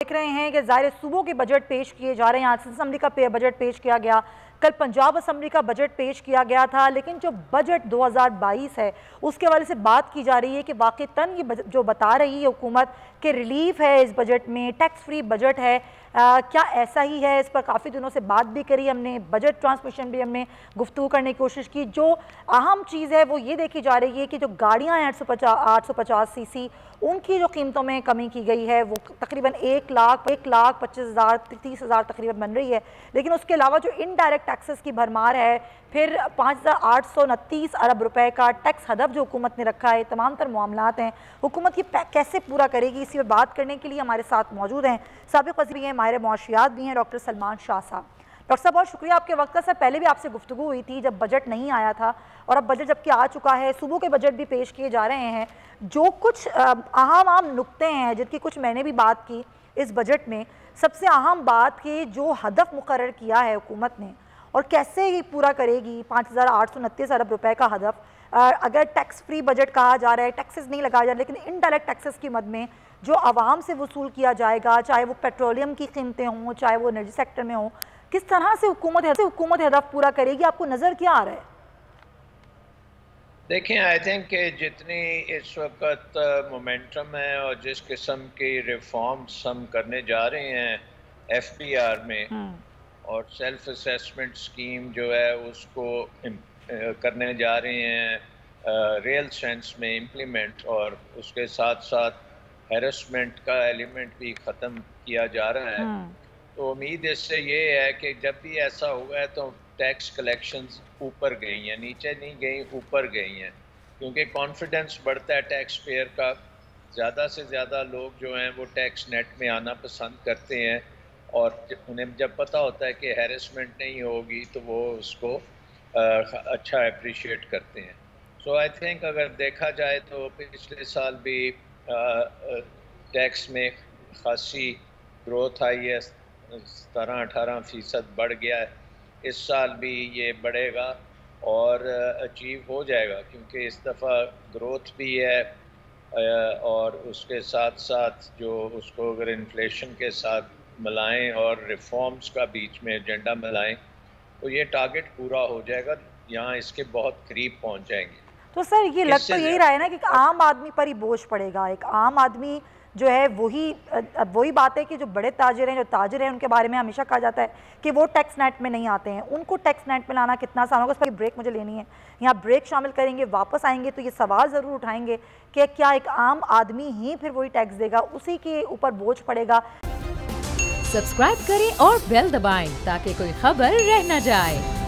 देख रहे हैं कि ज़ाहिर सूबों के बजट पेश किए जा रहे हैं। आज असम्बली का बजट पेश किया गया, कल पंजाब असम्बली का बजट पेश किया गया था, लेकिन जो बजट 2022 है उसके हवाले से बात की जा रही है कि वाक़तन ये जो बता रही है हुकूमत कि रिलीफ है इस बजट में, टैक्स फ्री बजट है, क्या ऐसा ही है? इस पर काफ़ी दिनों से बात भी करी हमने, बजट ट्रांसमिशन भी हमने गुफ्तगू करने की कोशिश की। जो अहम चीज़ है वो ये देखी जा रही है कि जो गाड़ियाँ हैं 850 सीसी, उनकी जो कीमतों में कमी की गई है वो तकरीबन 1,25,000 30,000 तकरीबन बन रही है। लेकिन उसके अलावा जो इनडायरेक्ट टैक्सेस की भरमार है, फिर 5,829 अरब रुपए का टैक्स हदफ जो हुकूमत ने रखा है, तमाम तर मामलात हैं, हुकूमत ये कैसे पूरा करेगी, इसी पर बात करने के लिए हमारे साथ मौजूद हैं साबिक़ वज़ीर भी हैं, माहिर मुआशियात भी हैं, डॉक्टर सलमान शाह साहब। डॉक्टर साहब बहुत शुक्रिया आपके वक्त का। सर पहले भी आपसे गुफ्तगू हुई थी जब बजट नहीं आया था, और अब बजट जबकि आ चुका है, सूबों के बजट भी पेश किए जा रहे हैं। जो कुछ अहम नुक्ते हैं जिनकी कुछ मैंने भी बात की इस बजट में, सबसे अहम बात कि जो हदफ मुकर्रर किया है हुकूमत ने और कैसे ही पूरा करेगी 5,829 अरब रुपए का हदफ। अगर टैक्स फ्री बजट कहा जा रहा है, टैक्सेस नहीं लगाया जा रहा, लेकिन इनडायरेक्ट टैक्सेस की मद में जो आवाम से वसूल किया जाएगा, चाहे वो पेट्रोलियम की कीमतें हों, चाहे वो एनर्जी सेक्टर में हो, किस तरह से हुकूमत हदफ पूरा करेगी? आपको नज़र क्या आ रहा है? देखें, आई थिंक कि जितनी इस वक्त मोमेंटम है और जिस किस्म की रिफॉर्म्स हम करने जा रहे हैं FBR में, और सेल्फ असेसमेंट स्कीम जो है उसको करने जा रहे हैं रियल सेंस में इम्प्लीमेंट, और उसके साथ साथ हैरेसमेंट का एलिमेंट भी ख़त्म किया जा रहा है। तो उम्मीद इससे ये है कि जब भी ऐसा हुआ है तो टैक्स कलेक्शंस ऊपर गई हैं, नीचे नहीं गई, ऊपर गई हैं, क्योंकि कॉन्फिडेंस बढ़ता है टैक्स पेयर का। ज़्यादा से ज़्यादा लोग जो हैं वो टैक्स नेट में आना पसंद करते हैं, और उन्हें जब पता होता है कि हैरेसमेंट नहीं होगी तो वो उसको अच्छा अप्रिशिएट करते हैं। सो आई थिंक अगर देखा जाए तो पिछले साल भी टैक्स में खासी ग्रोथ आई है, 17-18% बढ़ गया है। इस साल भी ये बढ़ेगा और अचीव हो जाएगा, क्योंकि इस दफ़ा ग्रोथ भी है और उसके साथ साथ जो उसको अगर इन्फ्लेशन के साथ मिलाएं और रिफॉर्म्स का बीच में एजेंडा मिलाएं तो ये टारगेट पूरा हो जाएगा, यहाँ इसके बहुत करीब पहुँच जाएंगे। तो सर ये लग तो यही रहा है ना कि आम आदमी पर ही बोझ पड़ेगा। एक आम आदमी जो है वही बात है कि जो बड़े ताजिर हैं, जो ताजिर हैं, उनके बारे में हमेशा कहा जाता है कि वो टैक्स नेट में नहीं आते हैं। उनको टैक्स नेट में लाना कितना आसान होगा? उस पर ब्रेक मुझे लेनी है, यहाँ ब्रेक शामिल करेंगे, वापस आएंगे तो ये सवाल ज़रूर उठाएंगे कि क्या एक आम आदमी ही फिर वही टैक्स देगा, उसी के ऊपर बोझ पड़ेगा। सब्सक्राइब करें और बेल दबाएं ताकि कोई खबर रह न जाए।